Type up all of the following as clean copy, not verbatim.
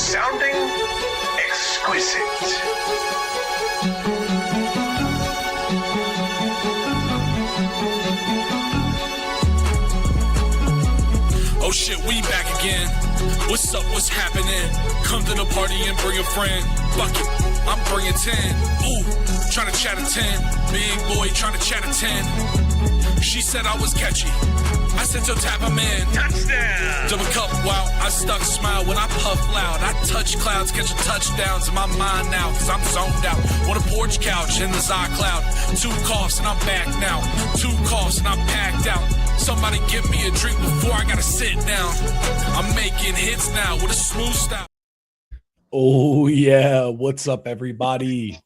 Sounding exquisite. Oh shit, we back again. What's up, what's happening? Come to the party and bring a friend. Fuck it, I'm bringing 10. Ooh, trying to chat a 10. Big boy trying to chat a 10. She said I was catchy. I said, so tap him in. Touchdown! Double cup, wow, I stuck smile when I puff loud. I touch clouds, catching touchdowns in my mind now, cause I'm zoned out. On a porch couch in the cloud. 2 coughs and I'm back now. 2 coughs and I'm packed out. Somebody give me a drink before I gotta sit down. I'm making hits now with a smooth style. Oh, yeah. What's up, everybody?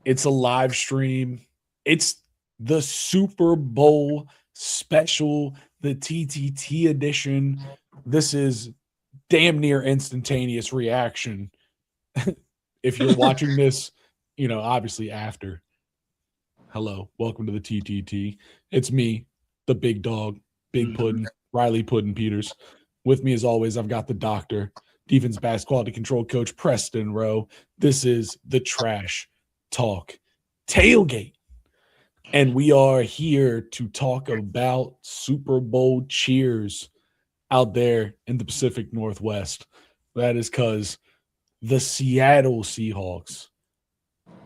It's a live stream. It's the Super Bowl special, the TTT edition. This is damn near instantaneous reaction. If you're watching this, obviously after. Hello, welcome to the TTT. It's me, the big dog, Big Puddin', Riley Puddin' Peters. With me, as always, I've got the doctor, defense backs quality control coach, Preston Rowe. This is the Trash Talk Tailgate. And we are here to talk about Super Bowl cheers out there in the Pacific Northwest. That is because the Seattle Seahawks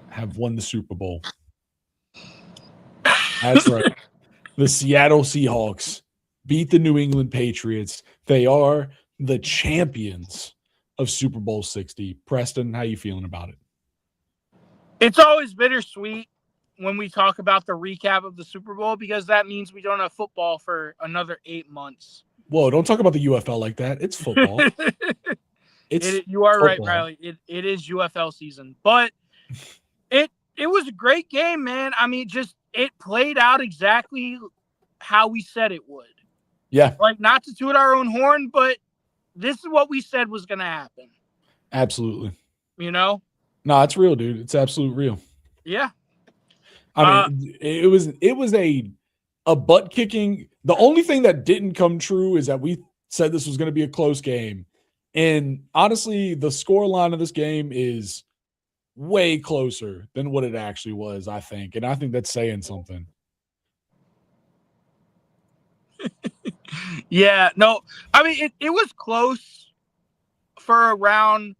have won the Super Bowl. That's right. The Seattle Seahawks beat the New England Patriots. They are the champions of Super Bowl 60. Preston, how you feeling about it? It's always bittersweet when we talk about the recap of the Super Bowl because that means we don't have football for another 8 months. Whoa, don't talk about the UFL like that. It's football. You are right, Riley. It is UFL season. But it was a great game, man. I mean, it played out exactly how we said it would. Yeah. Like, not to toot our own horn, but this is what we said was going to happen. Absolutely. No, it's real, dude. It's absolute real. Yeah. I mean, it was a butt kicking. The only thing that didn't come true is that we said this was going to be a close game. And honestly, the score line of this game is way closer than what it actually was, I think. And I think that's saying something. Yeah, no, I mean, it was close for around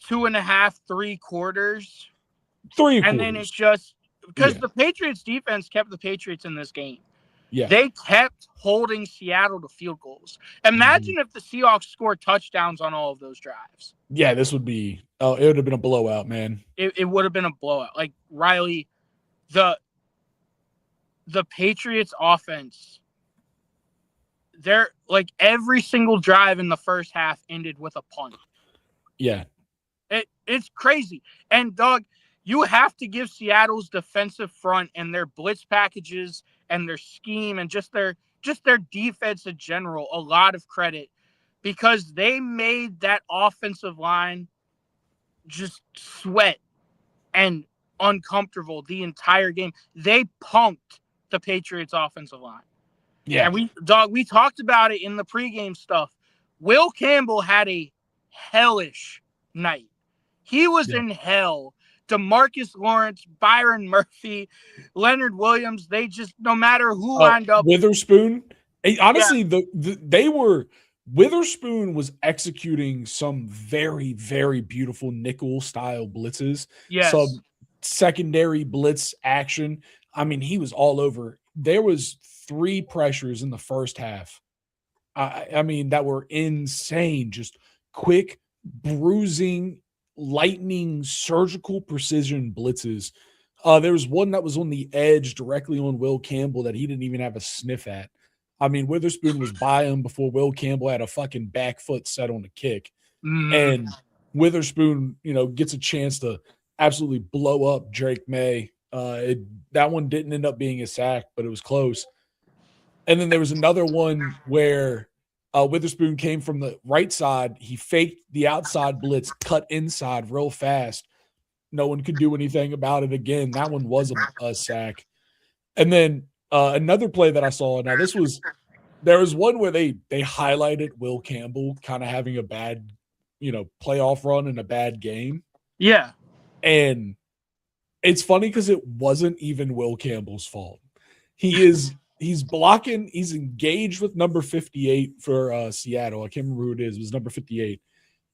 2.5, 3 quarters. 3 quarters. And then it's just because the Patriots defense kept the Patriots in this game. Yeah. They kept holding Seattle to field goals. Imagine if the Seahawks scored touchdowns on all of those drives. Yeah, it would have been a blowout, man. It would have been a blowout. Like, Riley, the Patriots offense, they're like every single drive in the first half ended with a punt. Yeah. It's crazy. And, dog, you have to give Seattle's defensive front and their blitz packages and their scheme and just their defense in general a lot of credit because they made that offensive line just sweat and uncomfortable the entire game. They punked the Patriots offensive line. Yeah. And we talked about it in the pregame stuff. Will Campbell had a hellish night. He was in hell. DeMarcus Lawrence, Byron Murphy, Leonard Williams, they just, no matter who lined up. Witherspoon. Honestly, Witherspoon was executing some very, very beautiful nickel style blitzes. Yes. Some secondary blitz action. I mean, he was all over. There was 3 pressures in the first half. I mean, that were insane. Just quick, bruising, lightning, surgical precision blitzes. There was one that was on the edge directly on Will Campbell that he didn't even have a sniff at. I mean, Witherspoon was by him before Will Campbell had a fucking back foot set on the kick. And Witherspoon, gets a chance to absolutely blow up Drake May. That one didn't end up being a sack, but it was close. And then there was another one where Witherspoon came from the right side. He faked the outside blitz, cut inside real fast. No one could do anything about it again. That one was a sack. And then another play that I saw, now there was one where they highlighted Will Campbell kind of having a bad playoff run in a bad game. Yeah. And it's funny because it wasn't even Will Campbell's fault. He's blocking, he's engaged with number 58 for Seattle. I can't remember who it is. It was number 58.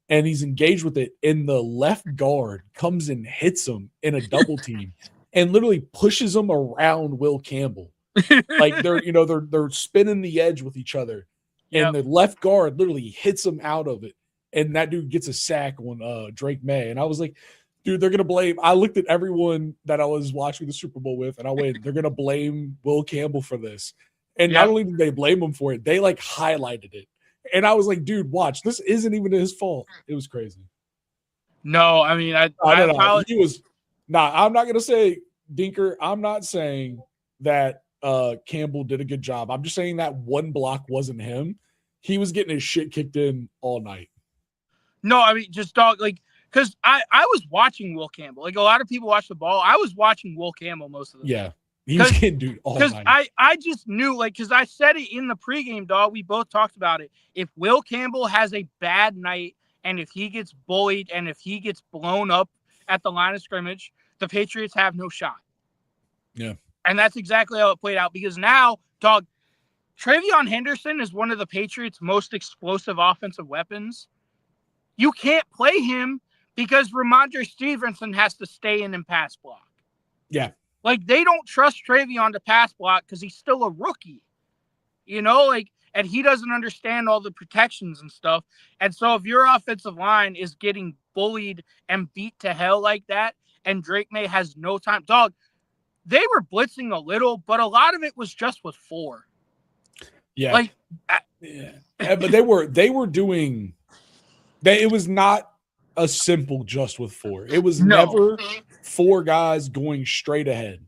And he's engaged with it. And the left guard comes and hits him in a double team and literally pushes him around Will Campbell. Like they're spinning the edge with each other. And the left guard literally hits him out of it. And that dude gets a sack on Drake May. And I was like, dude, they're going to blame. I looked at everyone that I was watching the Super Bowl with, and I went, they're going to blame Will Campbell for this. And not only did they blame him for it, they like highlighted it. And I was like, dude, watch. This isn't even his fault. It was crazy. No, I mean, I don't know. He was I'm not going to say, Dinker, I'm not saying that Campbell did a good job. I'm just saying that one block wasn't him. He was getting his shit kicked in all night. No, I mean, just because I was watching Will Campbell. Like a lot of people watch the ball. I was watching Will Campbell most of the time. Yeah. He was getting dude all night. Because I just knew, because I said it in the pregame, dog. We both talked about it. If Will Campbell has a bad night and if he gets bullied and if he gets blown up at the line of scrimmage, the Patriots have no shot. Yeah. And that's exactly how it played out. Because now, dog, Travion Henderson is one of the Patriots' most explosive offensive weapons. You can't play him because Ramondre Stevenson has to stay in and pass block. Yeah. Like, they don't trust Travion to pass block because he's still a rookie. And he doesn't understand all the protections and stuff. And so if your offensive line is getting bullied and beat to hell like that, and Drake May has no time, dog, they were blitzing a little, but a lot of it was just with 4. Yeah. But they were doing it was not a simple just with 4. It was never 4 guys going straight ahead.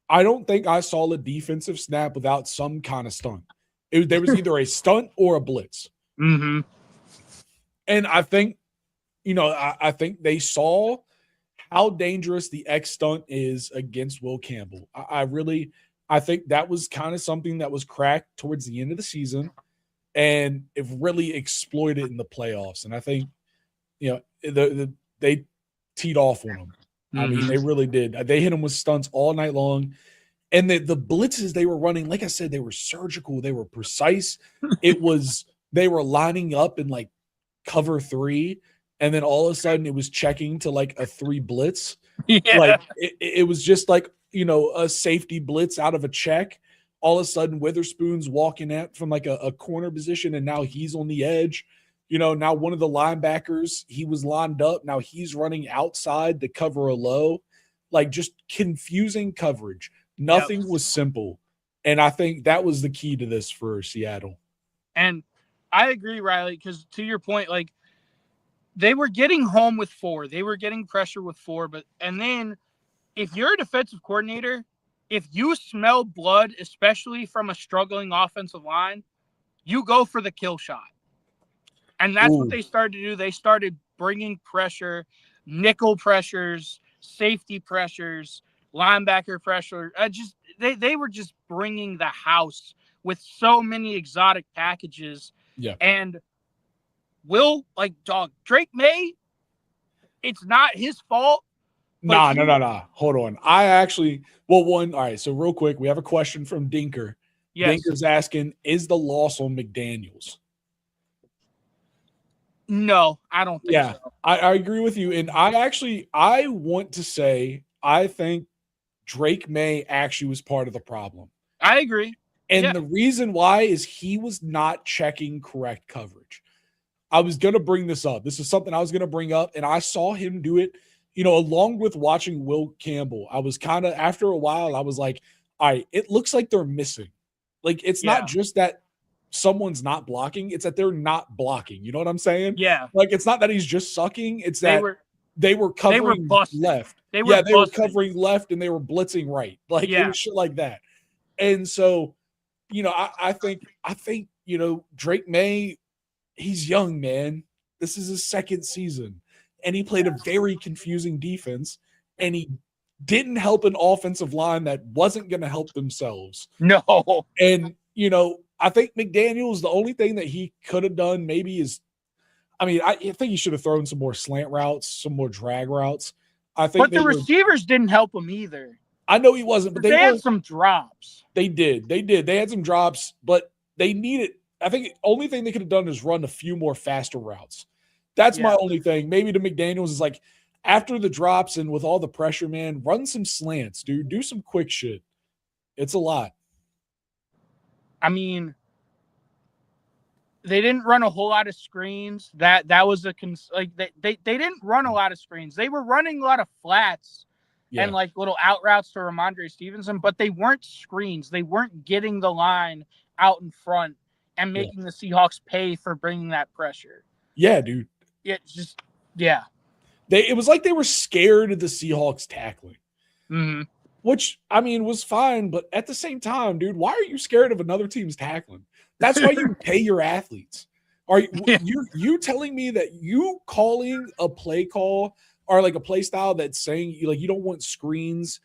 I don't think I saw a defensive snap without some kind of stunt. There was either a stunt or a blitz. Mm-hmm. And I think, I think they saw how dangerous the X stunt is against Will Campbell. I think that was kind of something that was cracked towards the end of the season, and it really exploited in the playoffs. And I think, they teed off on them. Mm-hmm. I mean, they really did. They hit them with stunts all night long. And the blitzes they were running, like I said, they were surgical. They were precise. They were lining up in like cover 3. And then all of a sudden it was checking to like a 3 blitz. Yeah. Like it was just like, a safety blitz out of a check. All of a sudden Witherspoon's walking at from like a corner position. And now he's on the edge. Now one of the linebackers, he was lined up. Now he's running outside to cover a low, like just confusing coverage. Nothing was simple. And I think that was the key to this for Seattle. And I agree, Riley, because to your point, like they were getting home with 4. They were getting pressure with 4. And then if you're a defensive coordinator, if you smell blood, especially from a struggling offensive line, you go for the kill shot. And that's what they started to do. They started bringing pressure, nickel pressures, safety pressures, linebacker pressure. They were just bringing the house with so many exotic packages. Yeah. And Drake May, it's not his fault. No. Hold on. All right. So real quick, we have a question from Dinker. Yes. Dinker's asking, is the loss on McDaniels? No, I don't think so. I agree with you. And I want to say, I think Drake May actually was part of the problem. I agree. And the reason why is he was not checking correct coverage. I was going to bring this up. This is something I was going to bring up, and I saw him do it, along with watching Will Campbell. I was kind of, after a while, I was like, all right, it looks like they're missing. Like, it's not just that someone's not blocking, it's that they're not blocking. You know what I'm saying? Yeah. Like, it's not that he's just sucking, it's that they were covering left. They were covering left and they were blitzing right. Like, it was shit like that. And so, I think, Drake May, he's young, man. This is his 2nd season. And he played a very confusing defense. And he didn't help an offensive line that wasn't going to help themselves. No. And, I think McDaniels, the only thing that he could have done maybe is, I mean, I think he should have thrown some more slant routes, some more drag routes. I think But the receivers didn't help him either. I know he wasn't, but they had some drops. They did. They had some drops, but they needed. I think the only thing they could have done is run a few more faster routes. That's my only thing. Maybe to McDaniels is like, after the drops and with all the pressure, man, run some slants, dude. Do some quick shit. It's a lot. I mean, they didn't run a whole lot of screens. That was they didn't run a lot of screens. They were running a lot of flats and like little out routes to Ramondre Stevenson, but they weren't screens. They weren't getting the line out in front and making the Seahawks pay for bringing that pressure. Yeah, dude. It's just it was like they were scared of the Seahawks tackling. Mm-hmm. Which, I mean, was fine, but at the same time, dude, why are you scared of another team's tackling? That's why you pay your athletes. Are you telling me that you calling a play call or like a play style that's saying you don't want screens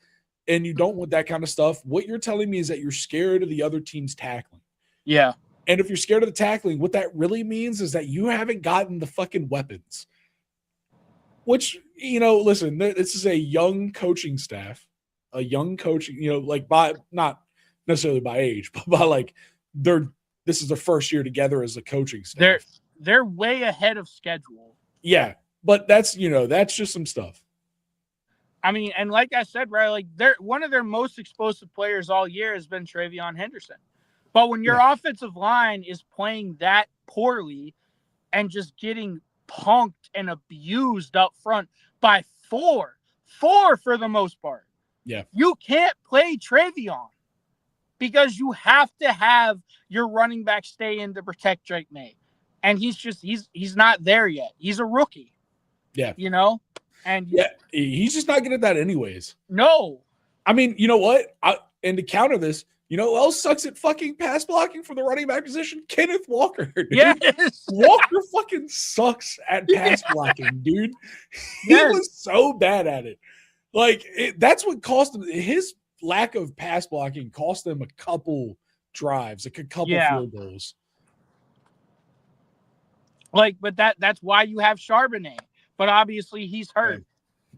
and you don't want that kind of stuff? What you're telling me is that you're scared of the other team's tackling. Yeah. And if you're scared of the tackling, what that really means is that you haven't gotten the fucking weapons. Which, listen, this is a young coaching staff. A young coach, by not necessarily by age, but by this is their first year together as a coaching staff. They're way ahead of schedule. Yeah, but that's just some stuff. I mean, and like I said, right, they're one of their most explosive players all year has been Travion Henderson. But when your offensive line is playing that poorly and just getting punked and abused up front by four for the most part. Yeah. You can't play Travion because you have to have your running back stay in to protect Drake May. And he's not there yet. He's a rookie. Yeah. And he's just not good at that anyways. No. I mean, you know what? And to counter this, who else sucks at fucking pass blocking for the running back position? Kenneth Walker. Dude. Yes. Walker fucking sucks at pass blocking, dude. He was so bad at it. That's what cost him. His lack of pass blocking cost them a couple drives, a couple field goals. But that's why you have Charbonnet. But obviously he's hurt.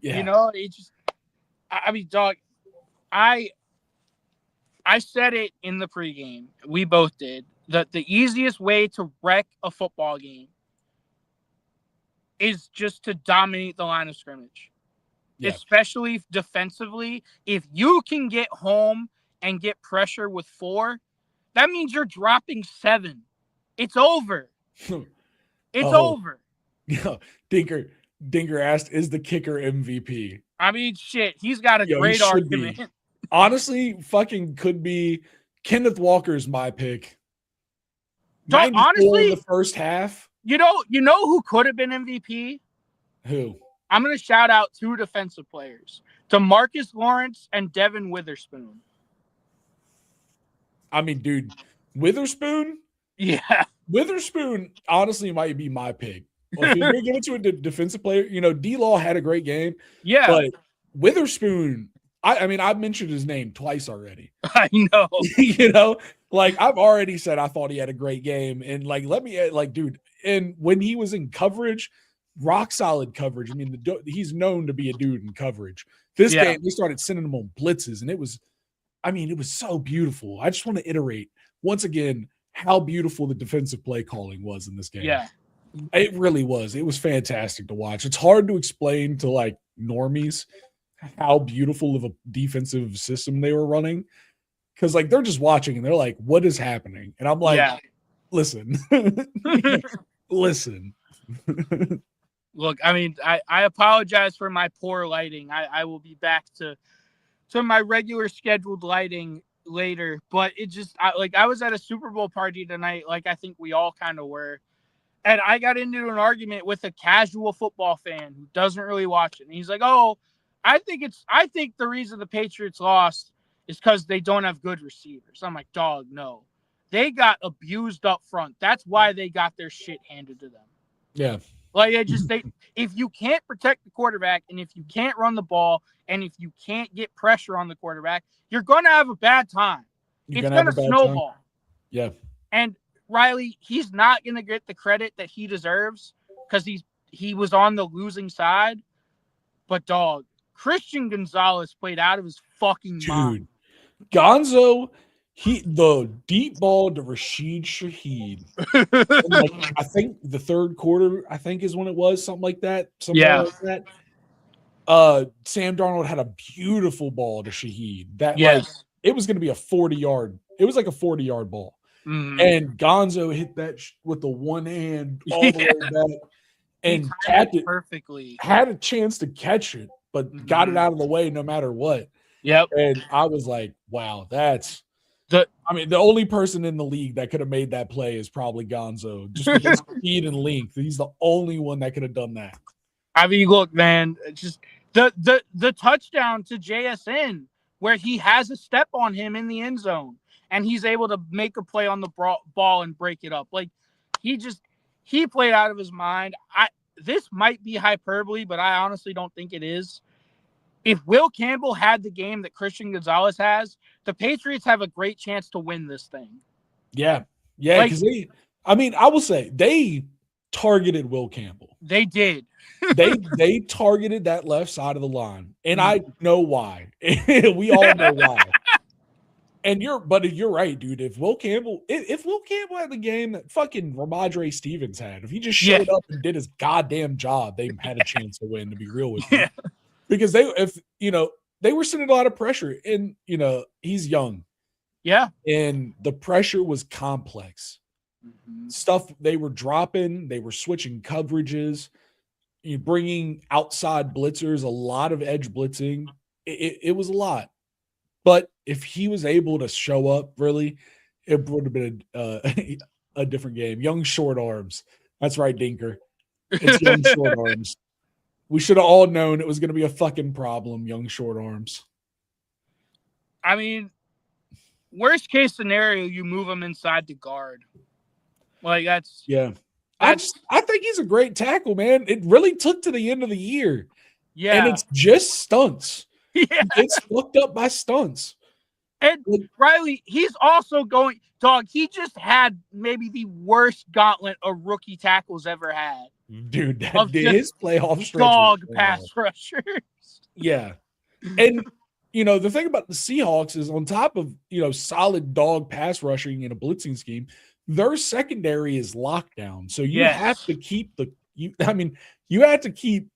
Yeah. It just, I mean, dog, I said it in the pregame. We both did. That the easiest way to wreck a football game is just to dominate the line of scrimmage. Especially defensively. If you can get home and get pressure with 4, that means you're dropping 7. It's over. It's over. Yeah. Dinker asked, is the kicker MVP? I mean, shit. He's got a great argument. Honestly, fucking could be. Kenneth Walker's my pick. Honestly, in the first half. You know who could have been MVP? Who? I'm going to shout out 2 defensive players, DeMarcus Lawrence and Devin Witherspoon. I mean, dude, Witherspoon? Yeah. Witherspoon honestly might be my pick. Well, if you're going to give it to a defensive player, D-Law had a great game. Yeah. But Witherspoon, I mean, I've mentioned his name twice already. I know. I've already said I thought he had a great game. And, dude, and when he was in coverage, rock solid coverage. I mean, he's known to be a dude in coverage. This game, they started sending him on blitzes, and it was so beautiful. I just want to iterate once again how beautiful the defensive play calling was in this game. Yeah, it really was. It was fantastic to watch. It's hard to explain to normies how beautiful of a defensive system they were running because they're just watching and they're like, "What is happening?" And I'm like, "Listen, listen." Look, I mean, I apologize for my poor lighting. I will be back to my regular scheduled lighting later. But it just I was at a Super Bowl party tonight, I think we all kind of were, and I got into an argument with a casual football fan who doesn't really watch it. And he's like, "Oh, I think the reason the Patriots lost is because they don't have good receivers." I'm like, "Dog, no, they got abused up front. That's why they got their shit handed to them." Yeah. If you can't protect the quarterback and if you can't run the ball and if you can't get pressure on the quarterback, you're going to have a bad time. It's going to snowball. Yeah. And Riley, he's not going to get the credit that he deserves because he was on the losing side. But dog, Christian Gonzalez played out of his fucking mind. Dude, Gonzo, the deep ball to Rashid Shaheed. Like, I think the third quarter, I think is when it was, something like that. Somewhere like that. Sam Darnold had a beautiful ball to Shaheed. That like it was going to be a 40-yard. It was like a 40-yard ball. Mm-hmm. And Gonzo hit that with the one hand all the way back and tapped it perfectly. Had a chance to catch it, but got it out of the way no matter what. Yep. And I was like, wow, that's the only person in the league that could have made that play is probably Gonzo. Just with his speed and length. He's the only one that could have done that. I mean, look, man, just the touchdown to JSN where he has a step on him in the end zone and he's able to make a play on the ball and break it up. Like he played out of his mind. This might be hyperbole, but I honestly don't think it is. If Will Campbell had the game that Christian Gonzalez has, the Patriots have a great chance to win this thing. Yeah. Yeah. Because I will say they targeted Will Campbell. They did. they targeted that left side of the line. And I know why. We all know why. But you're right, dude. If Will Campbell had the game that fucking Ramondre Stevens had, if he just showed up and did his goddamn job, they had a chance to win, to be real with you. Because they were sending a lot of pressure, and he's young. Yeah. And the pressure was complex. Stuff they were dropping, they were switching coverages, bringing outside blitzers, a lot of edge blitzing. It was a lot. But if he was able to show up, really, it would have been a different game. Young short arms. That's right, Dinker. It's young short arms. We should have all known it was going to be a fucking problem, young short arms. I mean, worst case scenario, you move him inside the guard. Like, that's... Yeah. I think he's a great tackle, man. It really took to the end of the year. Yeah. And it's just stunts. Yeah. It's fucked up by stunts. And Riley, he's also going... Dog, he just had maybe the worst gauntlet a rookie tackle's ever had. Dude, his playoff stretch. Dog pass rushers. Yeah. And, the thing about the Seahawks is on top of, solid dog pass rushing in a blitzing scheme, their secondary is lockdown. So you have to keep you have to keep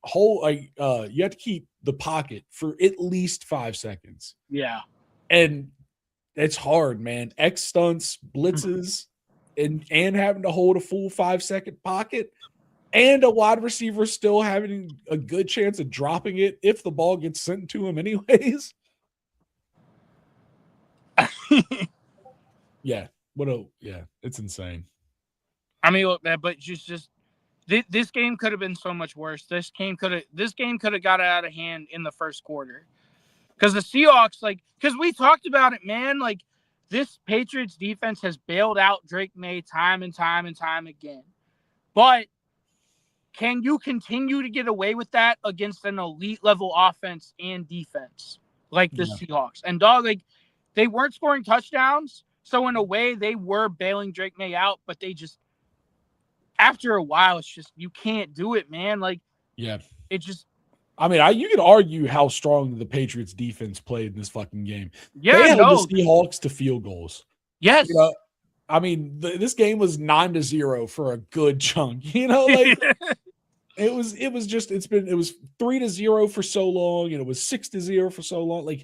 the pocket for at least 5 seconds. Yeah. And it's hard, man. X stunts, blitzes, and having to hold a full 5-second pocket. And a wide receiver still having a good chance of dropping it if the ball gets sent to him anyways. Yeah. It's insane. I mean, look, man, but just this game could have been so much worse. This game could have got out of hand in the first quarter. Because the Seahawks, because we talked about it, man, this Patriots defense has bailed out Drake May time and time and time again. But can you continue to get away with that against an elite level offense and defense like the Seahawks? And dog, they weren't scoring touchdowns. So in a way they were bailing Drake May out, but they just, after a while, it's just, you can't do it, man. It just, you could argue how strong the Patriots defense played in this fucking game. Yeah, they held the Seahawks to field goals. Yes. This game was 9-0 for a good chunk. It was 3-0 for so long, and it was 6-0 for so long.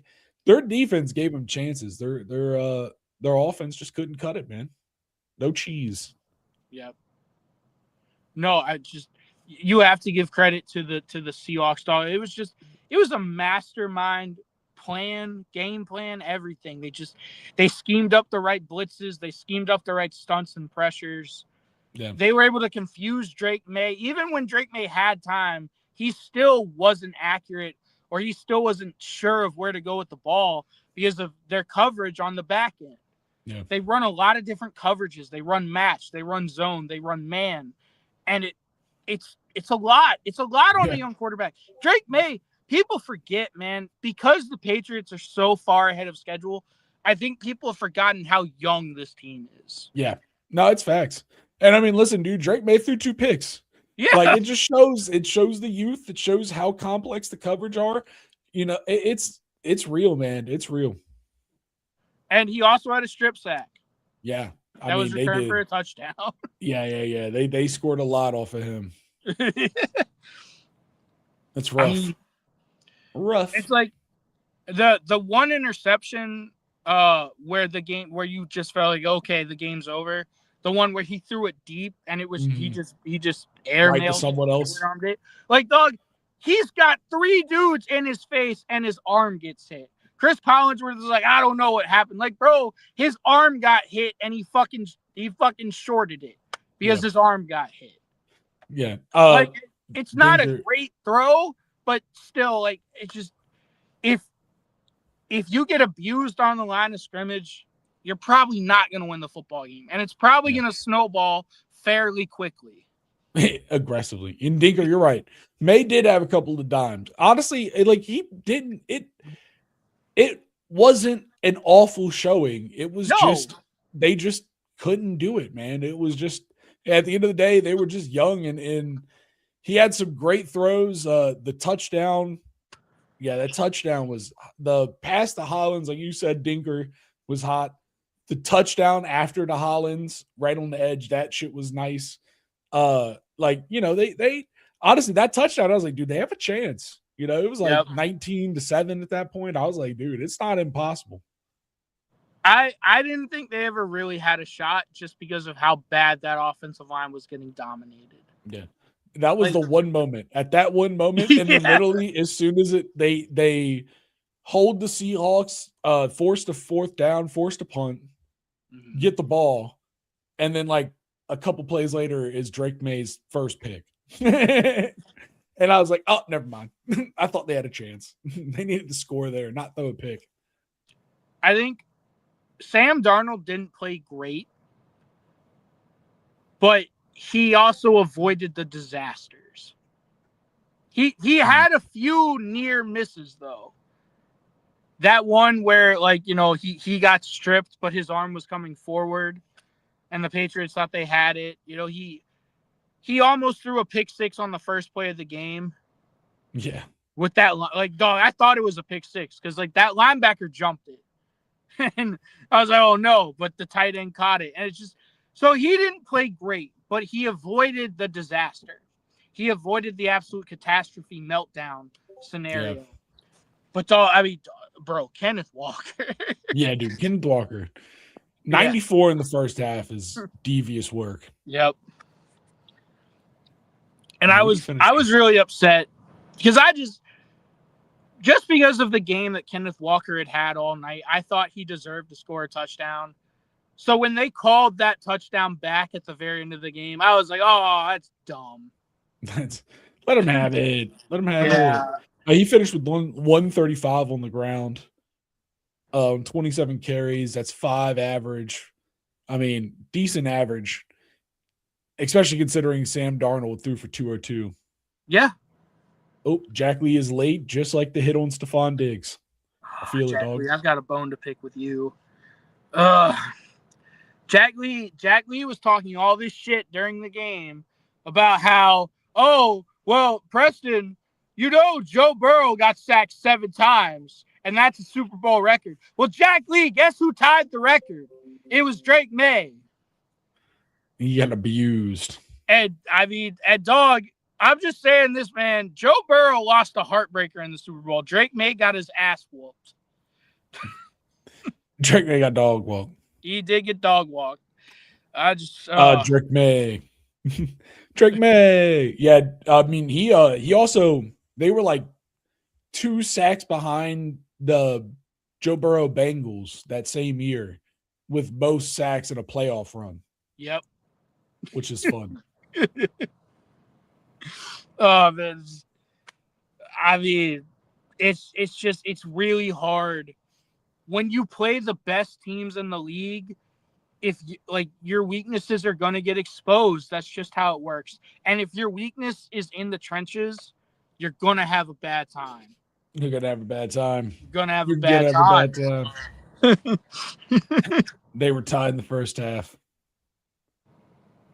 Their defense gave them chances. Their offense just couldn't cut it, man. No cheese. Yep. No, you have to give credit to the Seahawks, dog. It was a mastermind plan, game plan, everything. They schemed up the right blitzes, they schemed up the right stunts and pressures. Yeah. They were able to confuse Drake May. Even when Drake May had time, he still wasn't accurate, or he still wasn't sure of where to go with the ball because of their coverage on the back end. Yeah. They run a lot of different coverages. They run match, they run zone, they run man. And it's a lot. It's a lot on a young quarterback. Drake May, people forget, man, because the Patriots are so far ahead of schedule, I think people have forgotten how young this team is. Yeah. No, it's facts. And listen, dude, Drake May threw 2 picks. Yeah. Like it shows the youth. It shows how complex the coverage are. It's real, man. It's real. And he also had a strip sack Yeah. that was They returned for did. a touchdown. Yeah. They scored a lot off of him. That's I rough. mean, Rough. it's like the one interception where you just felt like, okay, the game's over. The one where he threw it deep and it was he just Right to airmailed someone else. it. Like, dog, he's got 3 dudes in his face and his arm gets hit. Chris Collinsworth is like, I don't know what happened. Like, bro, his arm got hit and he fucking shorted it because his arm got hit. Yeah. Like, it's not a Dinger. great throw, but still, like, it's just if you get abused on the line of scrimmage, you're probably not going to win the football game, and it's probably going to snowball fairly quickly. Aggressively. And Dinker, you're right. May did have a couple of dimes. Honestly, he didn't. It wasn't an awful showing. It was they just couldn't do it, man. It was just at the end of the day, they were just young, and he had some great throws. The touchdown. Yeah, that touchdown was the pass to Hollins, like you said, Dinker was hot. The touchdown after the Hollins, right on the edge, that shit was nice. They honestly, that touchdown, I was like, dude, they have a chance. It was like 19-7 at that point. I was like, dude, it's not impossible. I didn't think they ever really had a shot just because of how bad that offensive line was getting dominated. Yeah. That was the one moment. At that one moment, and then literally as soon as they hold the Seahawks, forced a fourth down, forced a punt, get the ball, and then like a couple plays later is Drake May's first pick. And I was like, oh, never mind. I thought they had a chance. They needed to score there, not throw a pick. I think Sam Darnold didn't play great, but he also avoided the disasters. He had a few near misses though. That one where he got stripped, but his arm was coming forward, and the Patriots thought they had it. He almost threw a pick six on the first play of the game. Yeah. With that, dog, I thought it was a pick six because that linebacker jumped it, and I was like, oh no, but the tight end caught it, and it's just so he didn't play great. But he avoided the disaster. He avoided the absolute catastrophe meltdown scenario. Yeah. But, bro, Kenneth Walker. Yeah, dude, Kenneth Walker. 94 in the first half is devious work. Yep. And I was really upset because just because of the game that Kenneth Walker had all night, I thought he deserved to score a touchdown. So when they called that touchdown back at the very end of the game, I was like, oh, that's dumb. Let him have it. Let him have it. He finished with 135 on the ground, 27 carries. That's 5 average. I mean, decent average, especially considering Sam Darnold threw for 202. Yeah. Oh, Jack Lee is late, just like the hit on Stephon Diggs. I feel Jack it, dog. Lee, I've got a bone to pick with you. Jack Lee was talking all this shit during the game about how, oh, well, Preston, Joe Burrow got sacked 7 times, and that's a Super Bowl record. Well, Jack Lee, guess who tied the record? It was Drake May. He got abused. And, dog, I'm just saying this, man. Joe Burrow lost a heartbreaker in the Super Bowl. Drake May got his ass whooped. Drake May got dog walked. He did get dog walked. Drake May. Drake May. Yeah, I mean, he also, they were like 2 sacks behind the Joe Burrow Bengals that same year with most sacks in a playoff run. Yep. Which is fun. Oh, man. I mean, it's really hard when you play the best teams in the league. If your weaknesses are going to get exposed, that's just how it works. And if your weakness is in the trenches, you're going to have a bad time. You're going to have a bad time. You're going to have a bad time. They were tied in the first half.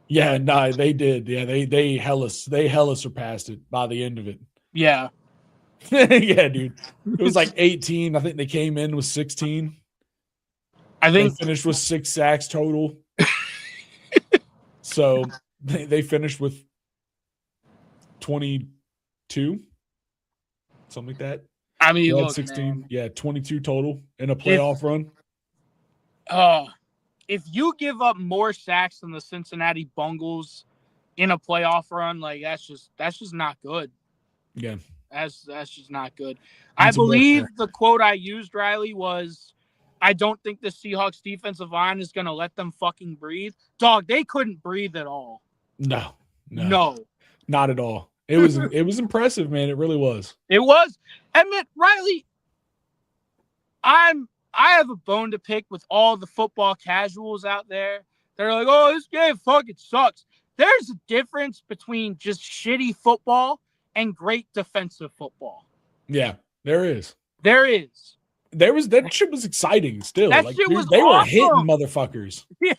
Yeah, no, they did. Yeah, they hella surpassed it by the end of it. Yeah. Yeah, dude. It was like 18. I think they came in with 16. I They think finished with 6 sacks total. So they finished with 22, something like that. I mean, They had look, 16. man. Yeah, 22 total in a If playoff run. if you give up more sacks than the Cincinnati Bengals in a playoff run, like that's just not good. Yeah. That's just not good. Need I some work believe there. the quote I used, Riley, was, "I don't think the Seahawks defensive line is going to let them fucking breathe." Dog, they couldn't breathe at all. No, No. not at all. It was impressive, man. It really was. It was. I mean, Riley, I have a bone to pick with all the football casuals out there. They're like, "Oh, this game fucking sucks." There's a difference between just shitty football and great defensive football. Yeah, there is. There is. That shit was exciting still. That like, shit dude, was they were hitting awesome. motherfuckers. Yeah.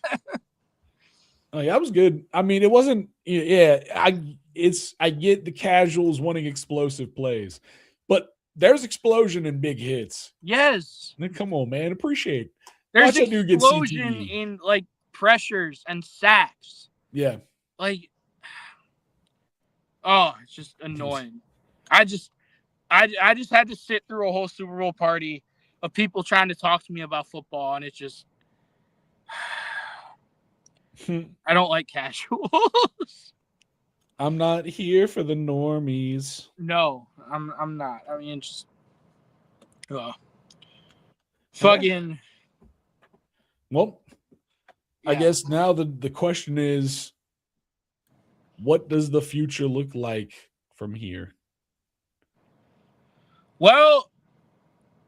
Like, that was good. I mean, it wasn't. Yeah, I get the casuals wanting explosive plays, but there's explosion in big hits. Yes. Then come on, man, appreciate. There's Watch that dude get explosion CTE. in like pressures and sacks. Yeah, Like, oh, it's just annoying. I just had to sit through a whole Super Bowl party of people trying to talk to me about football, and it's just I don't like casuals. I'm not here for the normies. No, I'm not. I mean, just fucking. Well, I Yeah. guess now the question is, what does the future look like from here? Well,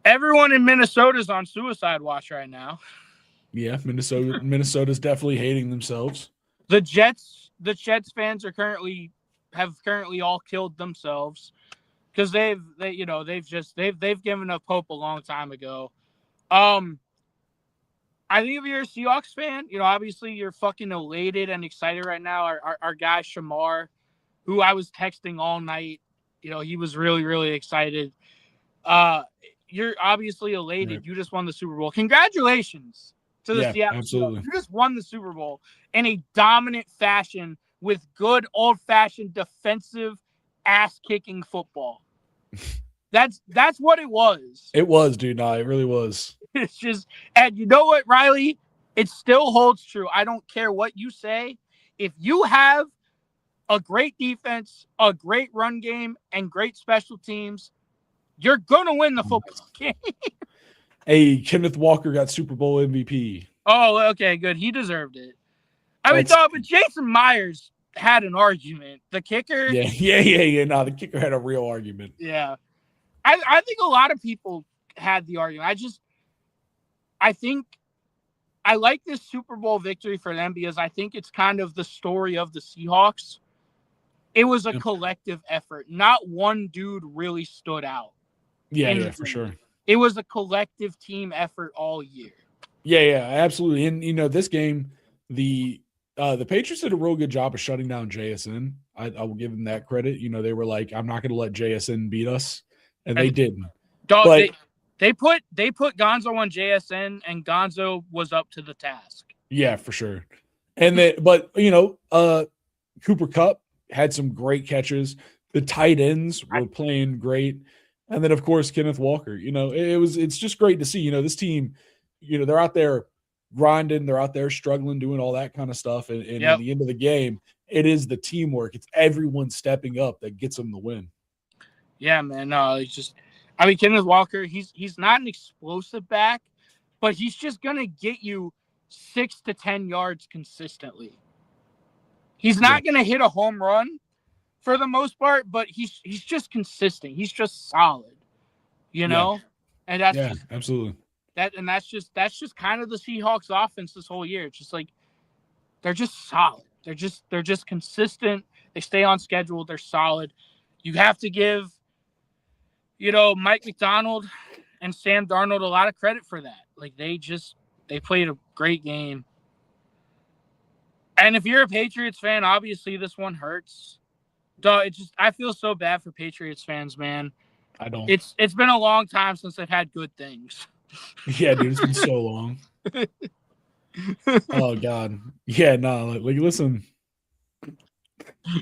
everyone in Minnesota's on suicide watch right now. Yeah, Minnesota's definitely hating themselves. The Jets fans have currently all killed themselves because they've given up hope a long time ago. I think if you're a Seahawks fan, obviously you're fucking elated and excited right now. Our guy Shamar, who I was texting all night, he was really, really excited. You're obviously elated. Right. You just won the Super Bowl. Congratulations to the Seattle absolutely. Seahawks. You just won the Super Bowl in a dominant fashion with good old-fashioned defensive ass-kicking football. That's what it was. It was, dude. No, it really was. It's just, and you know what, Riley? It still holds true. I don't care what you say. If you have a great defense, a great run game, and great special teams, you're going to win the football game. Hey, Kenneth Walker got Super Bowl MVP. Oh, okay, good. He deserved it. I mean, but Jason Myers had an argument. The kicker. Yeah. No, the kicker had a real argument. Yeah. I think a lot of people had the argument. I think I like this Super Bowl victory for them because I think it's kind of the story of the Seahawks. It was a collective effort. Not one dude really stood out. Yeah, for sure. It was a collective team effort all year. Yeah, absolutely. And this game, the Patriots did a real good job of shutting down JSN. I will give them that credit. They were like, I'm not going to let JSN beat us, and they didn't. Dog, but, they put Gonzo on JSN, and Gonzo was up to the task. Yeah, for sure. And Cooper Kupp had some great catches. The tight ends were playing great. And then, of course, Kenneth Walker. It's just great to see. This team, they're out there grinding. They're out there struggling, doing all that kind of stuff. And at the end of the game, it is the teamwork. It's everyone stepping up that gets them the win. Yeah, man. No, it's just – Kenneth Walker, he's not an explosive back, but he's just going to get you 6 to 10 yards consistently. He's not going to hit a home run for the most part, but he's just consistent. He's just solid, And that's absolutely. That's just kind of the Seahawks offense this whole year. It's just like they're just solid. They're just consistent. They stay on schedule. They're solid. You have to give, Mike McDonald and Sam Darnold a lot of credit for that. Like they played a great game. And if you're a Patriots fan, obviously this one hurts. Duh, I feel so bad for Patriots fans, man. I don't. It's been a long time since they've had good things. Yeah, dude, it's been so long. Oh God. Yeah, no, like listen.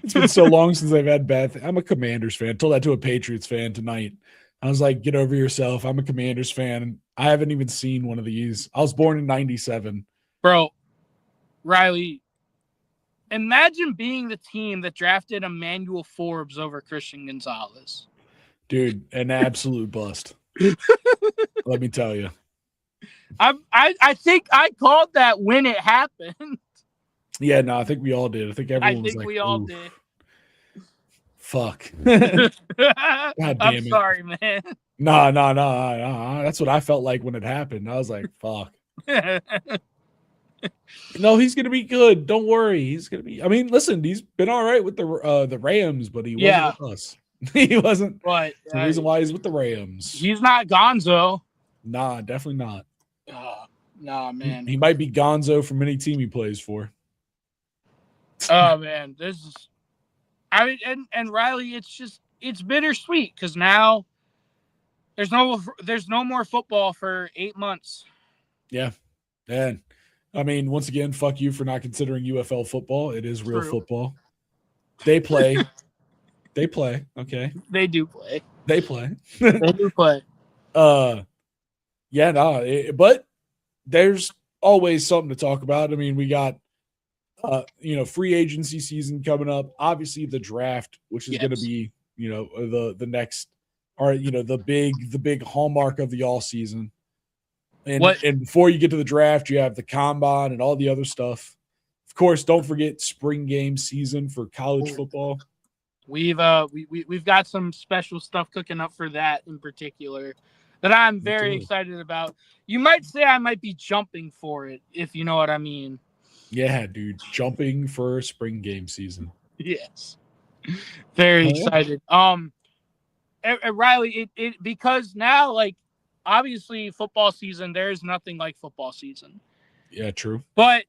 It's been so long since I've had bad. I'm a Commanders fan. I told that to a Patriots fan tonight. I was like, get over yourself. I'm a Commanders fan. I haven't even seen one of these. I was born in 97. Bro, Riley, imagine being the team that drafted Emmanuel Forbes over Christian Gonzalez. Dude, an absolute bust. Let me tell you. I think I called that when it happened. Yeah, no, I think we all did. I think everyone was like, we all did. Fuck. God damn I'm it. sorry, man. No. That's what I felt like when it happened. I was like, fuck. No, he's gonna be good. Don't worry. He's gonna be. I mean, listen, he's been all right with the Rams, but he wasn't with us. He wasn't. But the reason why he's with the Rams. He's not Gonzo. Nah, definitely not. Nah, man. He might be Gonzo from any team he plays for. Oh man, this is. I mean, and Riley, it's bittersweet because now there's no more football for 8 months. Yeah, and I mean, once again, fuck you for not considering UFL football. It is real football. They play. They play. Okay. They do play. They play. They do play. Yeah, no, but there's always something to talk about. I mean, we got free agency season coming up. Obviously, the draft, which is going to be, the next, or the big hallmark of the all season. And before you get to the draft, you have the combine and all the other stuff. Of course, don't forget spring game season for college football. We've got some special stuff cooking up for that in particular that I'm very excited about. You might say I might be jumping for it, if you know what I mean. Yeah, dude, jumping for spring game season. Yes, very excited. And Riley, it because now, like, obviously football season, there's nothing like football season. Yeah, true. But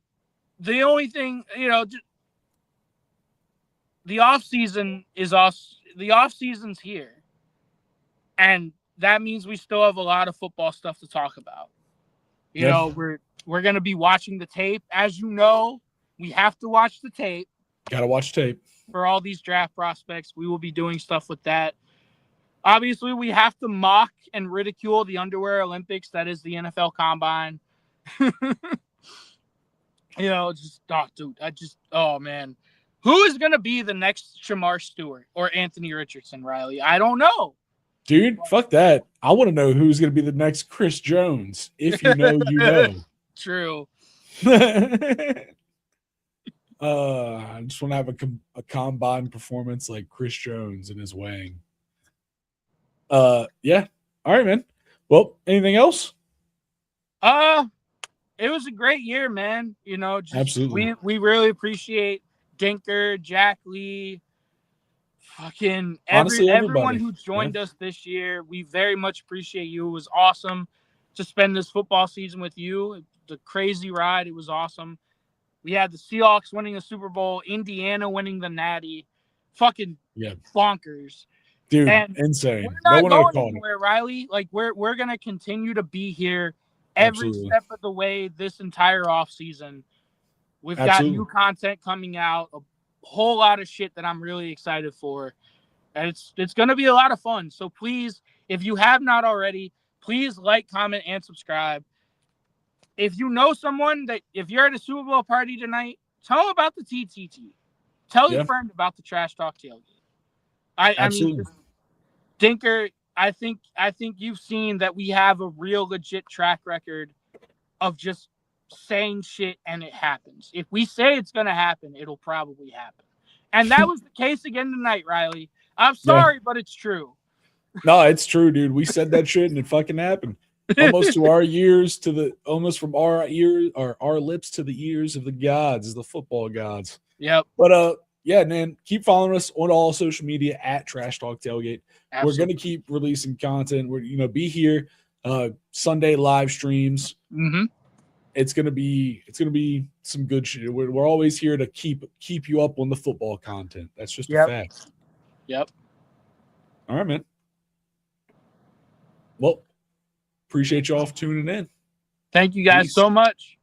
the only thing, the off season is us. The off season's here, and that means we still have a lot of football stuff to talk about. You know, we're going to be watching the tape. As you know, we have to watch the tape. Got to watch tape. For all these draft prospects, we will be doing stuff with that. Obviously, we have to mock and ridicule the underwear Olympics. That is the NFL Combine. Oh, man. Who is going to be the next Shamar Stewart or Anthony Richardson, Riley? I don't know. Dude, fuck that. I want to know who's going to be the next Chris Jones. If you know, you know. True. I just want to have a combine performance like Chris Jones in his wang. Yeah. All right, man. Well, anything else? It was a great year, man. Absolutely. We really appreciate Dinker, Jack Lee, fucking everyone who joined us this year. We very much appreciate you. It was awesome to spend this football season with you. The crazy ride. It was awesome. We had the Seahawks winning the Super Bowl, Indiana winning the Natty. Fucking bonkers. Dude, and insane. We're not going anywhere, Riley. Like, we're going to continue to be here every step of the way this entire offseason. We've got new content coming out, a whole lot of shit that I'm really excited for. And it's going to be a lot of fun. So please, if you have not already, please like, comment, and subscribe. If you know someone if you're at a Super Bowl party tonight, tell them about the TTT. Tell your friend about the Trash Talk Tailgate. I mean, Dinker, I think you've seen that we have a real legit track record of just saying shit and it happens. If we say it's going to happen, it'll probably happen. And that was the case again tonight, Riley. I'm sorry, but it's true. No, it's true, dude. We said that shit and it fucking happened. Almost to our ears, almost from our ears or our lips to the ears of the gods, the football gods. Yep. But yeah, man, keep following us on all social media at Trash Talk Tailgate. Absolutely. We're gonna keep releasing content. We're be here. Sunday live streams. Mm-hmm. it's gonna be some good shit. We're always here to keep you up on the football content. That's just a fact. Yep. All right, man. Well, appreciate y'all for tuning in. Thank you guys Peace. so much.